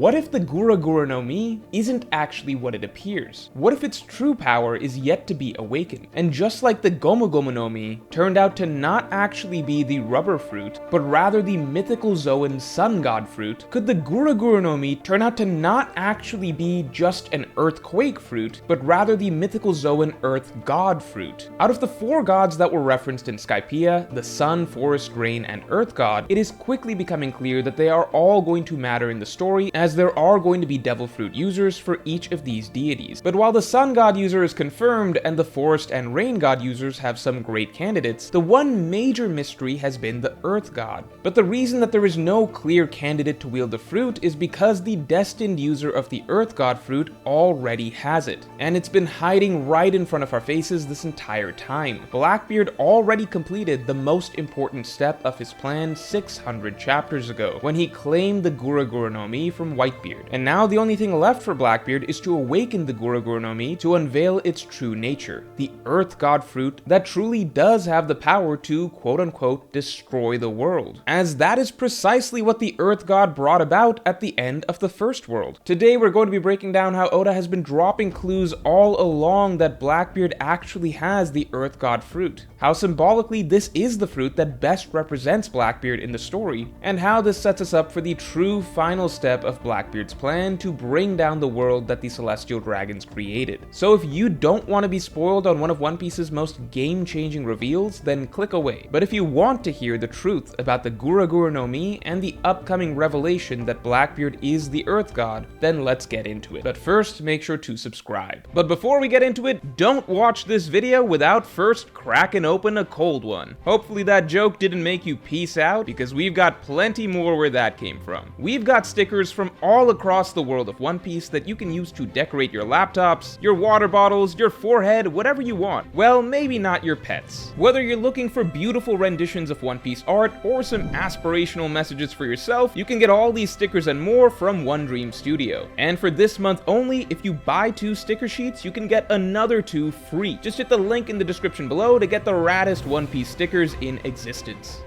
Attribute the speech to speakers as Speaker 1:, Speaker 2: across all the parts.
Speaker 1: What if the Gura Gura no Mi isn't actually what it appears? What if its true power is yet to be awakened? And just like the Gomu Gomu no Mi turned out to not actually be the rubber fruit, but rather the mythical Zoan sun god fruit, could the Gura Gura no Mi turn out to not actually be just an earthquake fruit, but rather the mythical Zoan earth god fruit? Out of the 4 gods that were referenced in Skypiea, the sun, forest, rain, and earth god, it is quickly becoming clear that they are all going to matter in the story, as there are going to be devil fruit users for each of these deities. But while the sun god user is confirmed and the forest and rain god users have some great candidates, the one major mystery has been the earth god. But the reason that there is no clear candidate to wield the fruit is because the destined user of the earth god fruit already has it, and it's been hiding right in front of our faces this entire time. Blackbeard already completed the most important step of his plan 600 chapters ago, when he claimed the Gura Gura no Mi from Whitebeard. And now the only thing left for Blackbeard is to awaken the Gura Gura no Mi to unveil its true nature, the earth god fruit that truly does have the power to quote-unquote destroy the world, as that is precisely what the earth god brought about at the end of the first world. Today we're going to be breaking down how Oda has been dropping clues all along that Blackbeard actually has the earth god fruit, how symbolically this is the fruit that best represents Blackbeard in the story, and how this sets us up for the true final step of Blackbeard's plan to bring down the world that the Celestial Dragons created. So if you don't want to be spoiled on one of One Piece's most game-changing reveals, then click away. But if you want to hear the truth about the Gura Gura no Mi and the upcoming revelation that Blackbeard is the Earth God, then let's get into it. But first, make sure to subscribe. But before we get into it, don't watch this video without first cracking open a cold one. Hopefully that joke didn't make you peace out, because we've got plenty more where that came from. We've got stickers from all across the world of One Piece that you can use to decorate your laptops, your water bottles, your forehead, whatever you want. Well, maybe not your pets. Whether you're looking for beautiful renditions of One Piece art or some aspirational messages for yourself, you can get all these stickers and more from One Dream Studio. And for this month only, if you buy 2 sticker sheets, you can get another 2 free. Just hit the link in the description below to get the raddest One Piece stickers in existence.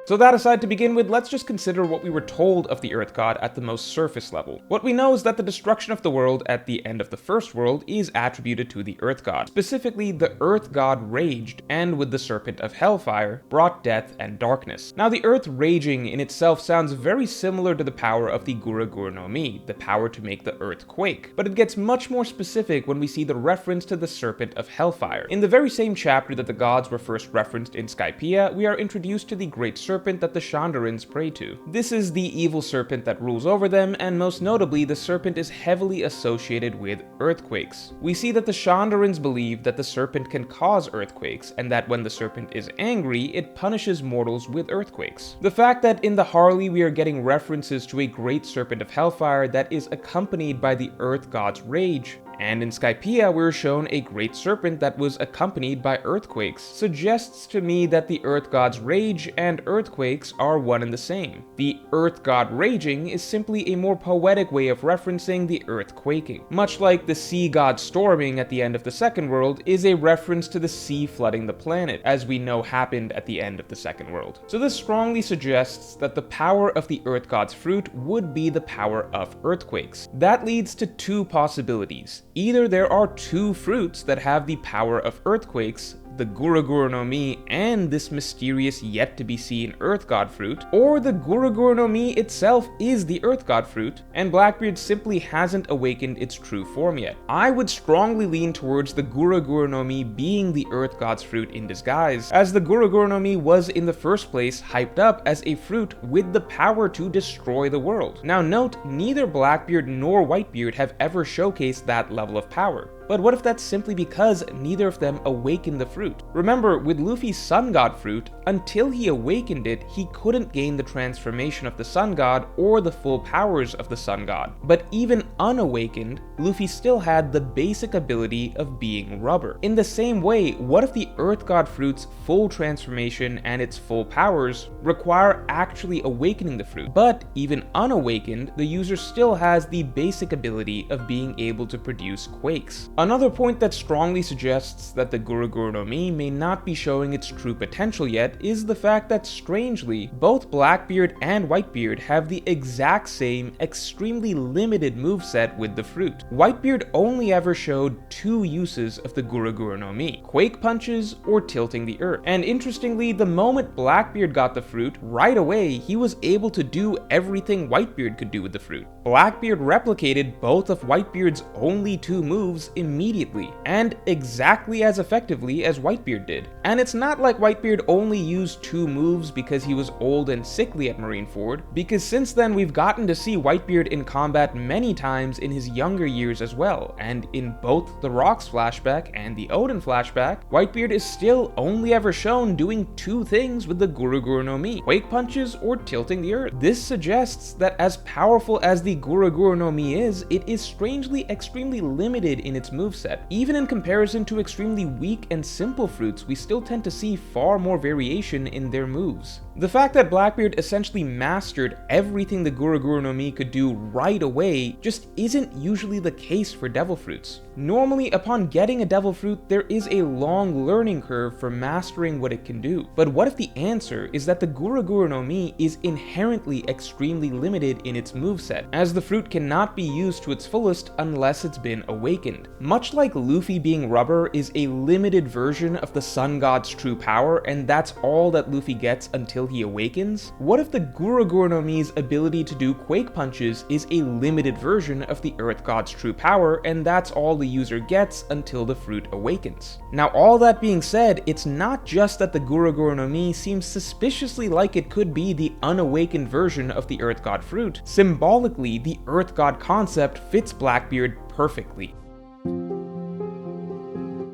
Speaker 1: So that aside, to begin with, let's just consider what we were told of the Earth God at the most surface level. What we know is that the destruction of the world at the end of the first world is attributed to the Earth God. Specifically, the Earth God raged, and with the Serpent of Hellfire, brought death and darkness. Now, the Earth raging in itself sounds very similar to the power of the Gura Gura no Mi, the power to make the Earth quake, but it gets much more specific when we see the reference to the Serpent of Hellfire. In the very same chapter that the gods were first referenced in Skypiea, we are introduced to the Great Serpent that the Shandarins pray to. This is the evil serpent that rules over them, and most notably, the serpent is heavily associated with earthquakes. We see that the Shandarins believe that the serpent can cause earthquakes, and that when the serpent is angry, it punishes mortals with earthquakes. The fact that in the Harley we are getting references to a great serpent of hellfire that is accompanied by the earth god's rage, and in Skypiea we're shown a great serpent that was accompanied by earthquakes, suggests to me that the Earth God's rage and earthquakes are one and the same. The Earth God raging is simply a more poetic way of referencing the earth quaking. Much like the Sea God storming at the end of the Second World is a reference to the sea flooding the planet, as we know happened at the end of the Second World. So this strongly suggests that the power of the Earth God's fruit would be the power of earthquakes. That leads to 2 possibilities. Either there are 2 fruits that have the power of earthquakes, the Gura Gura no Mi and this mysterious yet-to-be-seen Earth God fruit, or the Gura Gura no Mi itself is the Earth God fruit, and Blackbeard simply hasn't awakened its true form yet. I would strongly lean towards the Gura Gura no Mi being the Earth God's fruit in disguise, as the Gura Gura no Mi was in the first place hyped up as a fruit with the power to destroy the world. Now note, neither Blackbeard nor Whitebeard have ever showcased that level of power. But what if that's simply because neither of them awakened the fruit? Remember, with Luffy's Sun God fruit, until he awakened it, he couldn't gain the transformation of the Sun God or the full powers of the Sun God. But even unawakened, Luffy still had the basic ability of being rubber. In the same way, what if the Earth God fruit's full transformation and its full powers require actually awakening the fruit? But even unawakened, the user still has the basic ability of being able to produce quakes. Another point that strongly suggests that the Guruguru no Mi may not be showing its true potential yet is the fact that strangely, both Blackbeard and Whitebeard have the exact same, extremely limited moveset with the fruit. Whitebeard only ever showed two uses of the Guruguru no Mi, Quake Punches or tilting the earth. And interestingly, the moment Blackbeard got the fruit, right away he was able to do everything Whitebeard could do with the fruit. Blackbeard replicated both of Whitebeard's only two moves immediately, and exactly as effectively as Whitebeard did. And it's not like Whitebeard only used two moves because he was old and sickly at Marineford, because since then we've gotten to see Whitebeard in combat many times in his younger years as well, and in both the Rocks flashback and the Odin flashback, Whitebeard is still only ever shown doing two things with the Guruguru no Mi, Quake Punches or tilting the earth. This suggests that as powerful as the Guruguru no Mi is, it is strangely extremely limited in its moveset. Even in comparison to extremely weak and simple fruits, we still tend to see far more variation in their moves. The fact that Blackbeard essentially mastered everything the Guruguru no Mi could do right away just isn't usually the case for devil fruits. Normally, upon getting a devil fruit, there is a long learning curve for mastering what it can do. But what if the answer is that the Guruguru no Mi is inherently extremely limited in its moveset, as the fruit cannot be used to its fullest unless it's been awakened? Much like Luffy being rubber is a limited version of the Sun God's true power, and that's all that Luffy gets until he awakens, what if the Guruguru no Mi's ability to do Quake Punches is a limited version of the Earth God's true power, and that's all the user gets until the fruit awakens? Now, all that being said, it's not just that the Guruguru no Mi seems suspiciously like it could be the unawakened version of the Earth God fruit. Symbolically, the Earth God concept fits Blackbeard perfectly.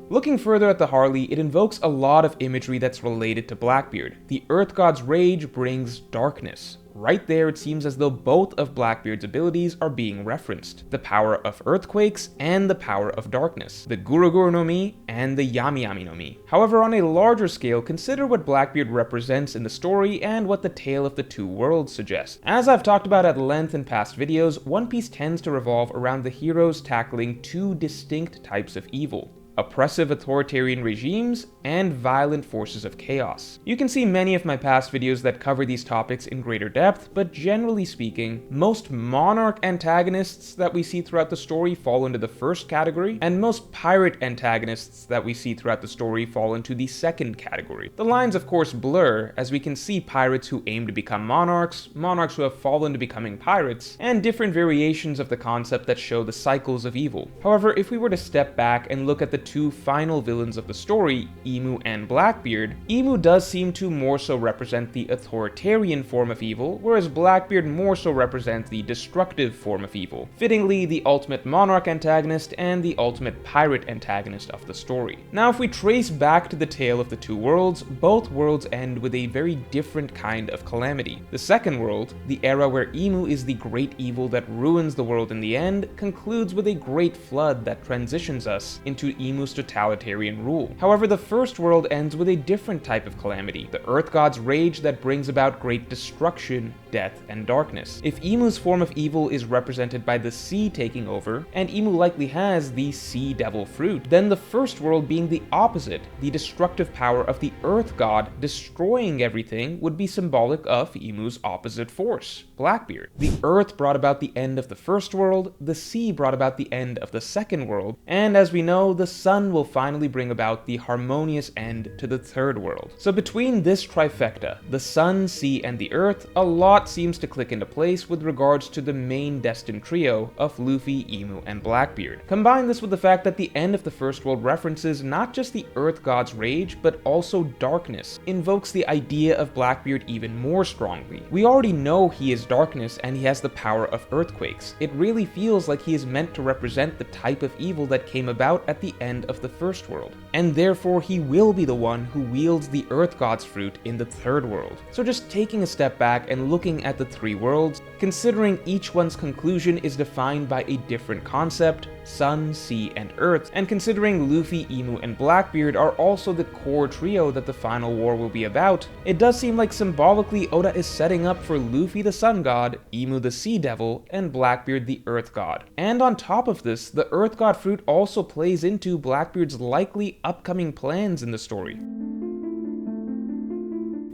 Speaker 1: Looking further at the Harley, it invokes a lot of imagery that's related to Blackbeard. The Earth God's rage brings darkness. Right there, it seems as though both of Blackbeard's abilities are being referenced. The power of earthquakes and the power of darkness. The Guruguru no Mi and the Yami Yami no Mi. However, on a larger scale, consider what Blackbeard represents in the story and what the Tale of the Two Worlds suggests. As I've talked about at length in past videos, One Piece tends to revolve around the heroes tackling two distinct types of evil: oppressive authoritarian regimes, and violent forces of chaos. You can see many of my past videos that cover these topics in greater depth, but generally speaking, most monarch antagonists that we see throughout the story fall into the first category, and most pirate antagonists that we see throughout the story fall into the second category. The lines of course blur, as we can see pirates who aim to become monarchs, monarchs who have fallen to becoming pirates, and different variations of the concept that show the cycles of evil. However, if we were to step back and look at the two final villains of the story, Emu and Blackbeard, Emu does seem to more so represent the authoritarian form of evil, whereas Blackbeard more so represents the destructive form of evil, fittingly the ultimate monarch antagonist and the ultimate pirate antagonist of the story. Now, if we trace back to the Tale of the Two Worlds, both worlds end with a very different kind of calamity. The second world, the era where Emu is the great evil that ruins the world in the end, concludes with a great flood that transitions us into Emu's totalitarian rule. However, the first world ends with a different type of calamity, the Earth God's rage that brings about great destruction, death, and darkness. If Emu's form of evil is represented by the sea taking over, and Emu likely has the Sea Devil fruit, then the first world being the opposite, the destructive power of the Earth God destroying everything, would be symbolic of Emu's opposite force, Blackbeard. The Earth brought about the end of the first world, the sea brought about the end of the second world, and as we know, the sun will finally bring about the harmonious end to the third world. So between this trifecta, the sun, sea, and the earth, a lot seems to click into place with regards to the main destined trio of Luffy, Emu, and Blackbeard. Combine this with the fact that the end of the first world references not just the Earth God's rage, but also darkness, invokes the idea of Blackbeard even more strongly. We already know he is darkness and he has the power of earthquakes. It really feels like he is meant to represent the type of evil that came about at the end of the first world, and therefore he will be the one who wields the Earth God's fruit in the third world. So just taking a step back and looking looking at the three worlds, considering each one's conclusion is defined by a different concept, sun, sea, and earth, and considering Luffy, Emu, and Blackbeard are also the core trio that the final war will be about, it does seem like symbolically Oda is setting up for Luffy the sun god, Emu the sea devil, and Blackbeard the earth god. And on top of this, the earth god fruit also plays into Blackbeard's likely upcoming plans in the story.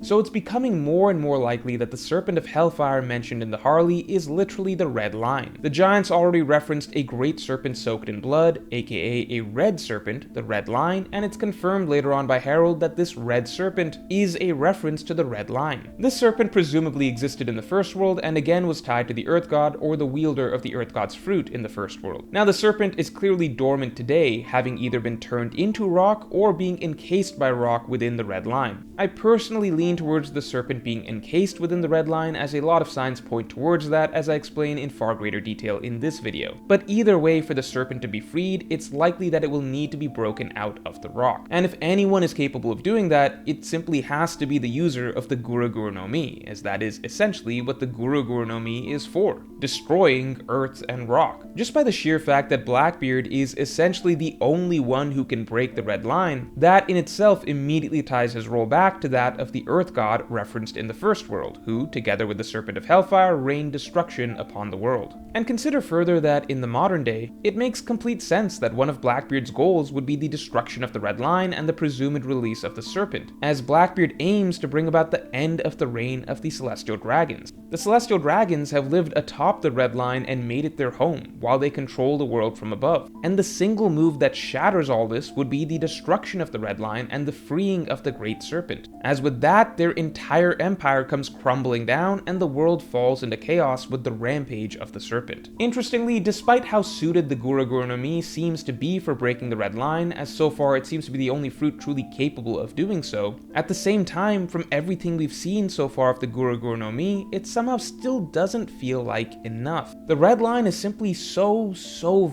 Speaker 1: So it's becoming more and more likely that the Serpent of Hellfire mentioned in the Harley is literally the Red Line. The Giants already referenced a great serpent soaked in blood, aka a red serpent, the Red Line, and it's confirmed later on by Herald that this red serpent is a reference to the Red Line. This serpent presumably existed in the first world and again was tied to the Earth God or the wielder of the Earth God's fruit in the first world. Now the serpent is clearly dormant today, having either been turned into rock or being encased by rock within the Red Line. I personally lean towards the serpent being encased within the Red Line, as a lot of signs point towards that, as I explain in far greater detail in this video. But either way, for the serpent to be freed, it's likely that it will need to be broken out of the rock. And if anyone is capable of doing that, it simply has to be the user of the Gura Gura no Mi, as that is essentially what the Gura Gura no Mi is for, destroying earth and rock. Just by the sheer fact that Blackbeard is essentially the only one who can break the Red Line, that in itself immediately ties his role back to that of the Earth God referenced in the first world, who, together with the Serpent of Hellfire, rained destruction upon the world. And consider further that in the modern day, it makes complete sense that one of Blackbeard's goals would be the destruction of the Red Line and the presumed release of the Serpent, as Blackbeard aims to bring about the end of the reign of the Celestial Dragons. The Celestial Dragons have lived atop the Red Line and made it their home, while they control the world from above. And the single move that shatters all this would be the destruction of the Red Line and the freeing of the Great Serpent. As with that, their entire empire comes crumbling down and the world falls into chaos with the rampage of the Serpent. Interestingly, despite how suited the Gura Gura no Mi seems to be for breaking the Red Line, as so far it seems to be the only fruit truly capable of doing so, at the same time, from everything we've seen so far of the Gura Gura no Mi, it somehow still doesn't feel like enough. The Red Line is simply so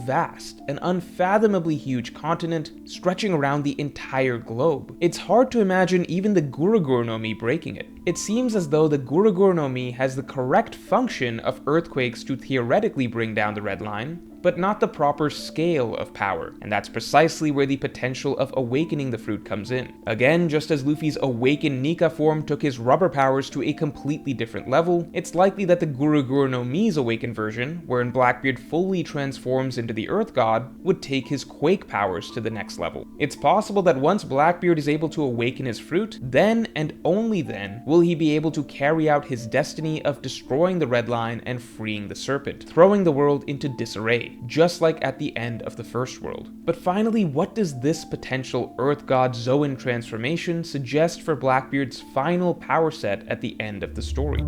Speaker 1: vast, an unfathomably huge continent stretching around the entire globe. It's hard to imagine even the Gura Gura no Mi breaking it. It seems as though the Gura Gura no Mi has the correct function of earthquakes to theoretically bring down the Red Line, but not the proper scale of power, and that's precisely where the potential of awakening the fruit comes in. Again, just as Luffy's awakened Nika form took his rubber powers to a completely different level, it's likely that the Gura Gura no Mi's awakened version, wherein Blackbeard fully transforms into the Earth God, would take his quake powers to the next level. It's possible that once Blackbeard is able to awaken his fruit, then and only then will he be able to carry out his destiny of destroying the Red Line and freeing the Serpent, throwing the world into disarray, just like at the end of the first world. But finally, what does this potential Earth God Zoan transformation suggest for Blackbeard's final power set at the end of the story?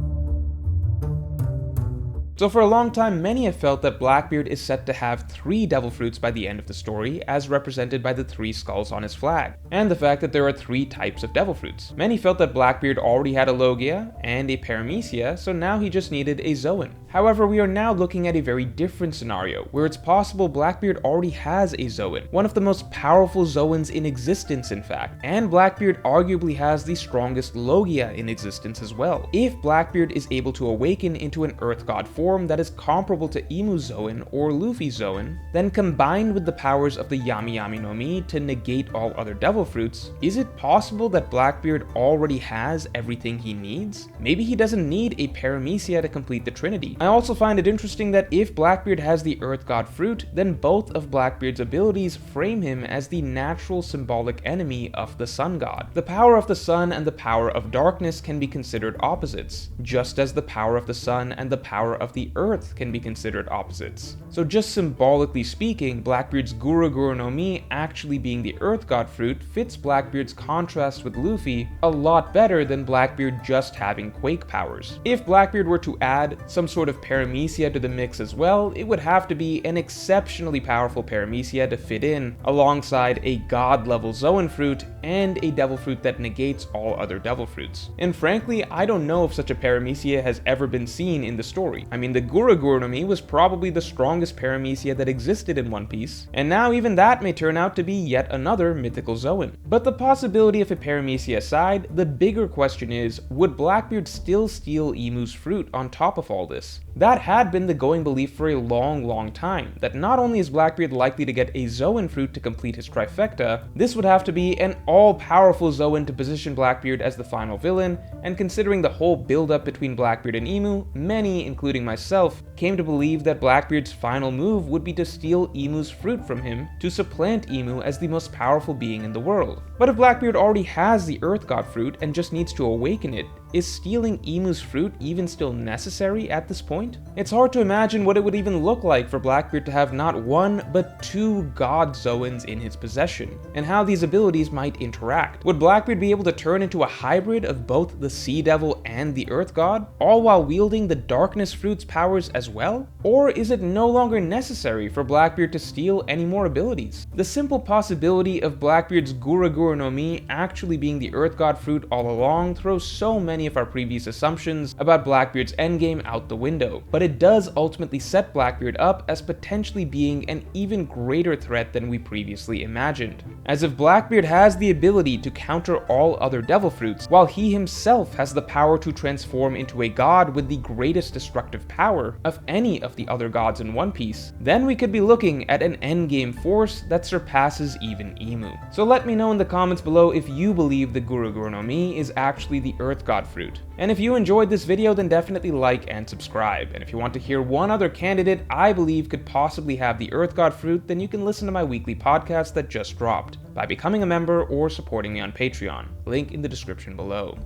Speaker 1: So for a long time, many have felt that Blackbeard is set to have 3 devil fruits by the end of the story, as represented by the 3 skulls on his flag, and the fact that there are 3 types of devil fruits. Many felt that Blackbeard already had a Logia and a Paramecia, so now he just needed a Zoan. However, we are now looking at a very different scenario, where it's possible Blackbeard already has a Zoan, one of the most powerful Zoans in existence in fact, and Blackbeard arguably has the strongest Logia in existence as well. If Blackbeard is able to awaken into an Earth God form that is comparable to Emu's Zoan or Luffy's Zoan, then combined with the powers of the Yami Yami no Mi to negate all other devil fruits, is it possible that Blackbeard already has everything he needs? Maybe he doesn't need a Paramecia to complete the Trinity. I also find it interesting that if Blackbeard has the Earth God fruit, then both of Blackbeard's abilities frame him as the natural symbolic enemy of the Sun God. The power of the sun and the power of darkness can be considered opposites, just as the power of the sun and the power of the earth can be considered opposites. So just symbolically speaking, Blackbeard's Gura Gura no Mi actually being the Earth God fruit fits Blackbeard's contrast with Luffy a lot better than Blackbeard just having quake powers. If Blackbeard were to add some sort of Paramecia to the mix as well, it would have to be an exceptionally powerful Paramecia to fit in, alongside a god level Zoan fruit and a devil fruit that negates all other devil fruits. And frankly, I don't know if such a Paramecia has ever been seen in the story. I mean, mean, the Gura no Mi was probably the strongest paramecia that existed in One Piece, and now even that may turn out to be yet another mythical Zoan. But the possibility of a paramecia aside, the bigger question is, would Blackbeard still steal Imu's fruit on top of all this? That had been the going belief for a long time, that not only is Blackbeard likely to get a Zoan fruit to complete his trifecta, this would have to be an all-powerful Zoan to position Blackbeard as the final villain, and considering the whole build-up between Blackbeard and Imu, many, including myself, came to believe that Blackbeard's final move would be to steal Imu's fruit from him to supplant Imu as the most powerful being in the world. But if Blackbeard already has the Earth God fruit and just needs to awaken it, is stealing Imu's fruit even still necessary at this point? It's hard to imagine what it would even look like for Blackbeard to have not one, but two God Zoans in his possession, and how these abilities might interact. Would Blackbeard be able to turn into a hybrid of both the Sea Devil and the Earth God, all while wielding the Darkness Fruit's powers as well? Or is it no longer necessary for Blackbeard to steal any more abilities? The simple possibility of Blackbeard's Gura no Mi actually being the Earth God fruit all along throws so many of our previous assumptions about Blackbeard's endgame out the window, but it does ultimately set Blackbeard up as potentially being an even greater threat than we previously imagined. As if Blackbeard has the ability to counter all other devil fruits, while he himself has the power to transform into a god with the greatest destructive power of any of the other gods in One Piece, then we could be looking at an endgame force that surpasses even Imu. So let me know in the comments below if you believe the Gura no Mi is actually the Earth God fruit. And if you enjoyed this video, then definitely like and subscribe. And if you want to hear one other candidate I believe could possibly have the Earth God fruit, then you can listen to my weekly podcast that just dropped by becoming a member or supporting me on Patreon. Link in the description below.